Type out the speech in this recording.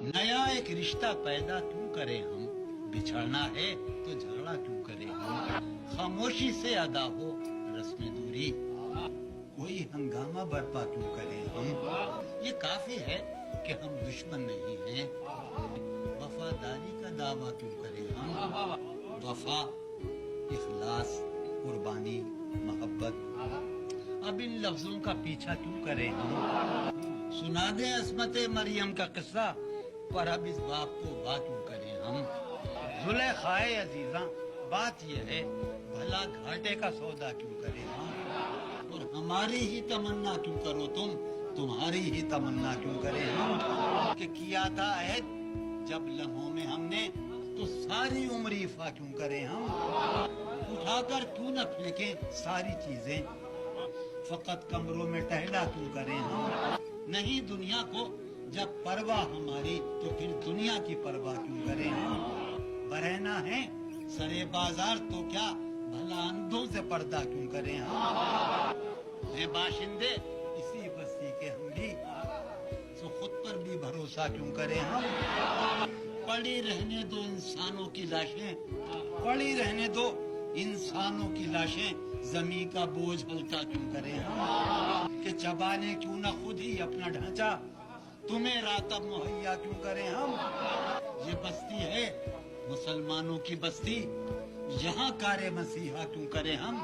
नया एक रिश्ता पैदा क्यों करें हम, बिछड़ना है तो झगड़ा क्यों करें हम, खामोशी से अदा हो रस्म दूरी, कोई हंगामा बर्पा क्यों करें हम, ये काफी है कि हम दुश्मन नहीं हैं, वफादारी का दावा क्यों करें हम, वफा, इखलास, कुर्बानी, मोहब्बत, अब इन लफ्जों का पीछा क्यों करें हम, सुना दे अस्मत मरियम का किस्सा, पर अब इस बाप को वाह क्यों करें हम, जुलेखाए अजीजा, बात यह है भला घाटे का सौदा क्यों करें हम, और हमारी ही तमन्ना क्यों करो तुम, तुम्हारी ही तमन्ना क्यों करें हम, कि किया था अहद जब लम्हों में हमने, तो सारी उम्र इफा क्यों करें हम, उठाकर क्यों न फेंकें सारी चीजें, फकत कमरों में टहला क्यों करें हम, नहीं दुनिया को जब परवाह हमारी, तो फिर दुनिया की परवाह क्यों करें हम, बरहना है सरे बाजार तो क्या, भला अंधों से पर्दा क्यों करें हम, हैं बाशिंदे इसी बस्ती के हम भी, सो खुद पर भी भरोसा क्यों करें हम, पड़ी रहने दो इंसानों की लाशें, पड़ी रहने दो इंसानों की लाशें, जमीन का बोझ हल्का क्यों करें हम, कि चबाने क्यों ना खुद ही अपना ढांचा, तुम्हें रातब मुहैया क्यों करें हम, ये बस्ती है मुसलमानों की बस्ती, यहाँ कारे मसीहा क्यों करें हम।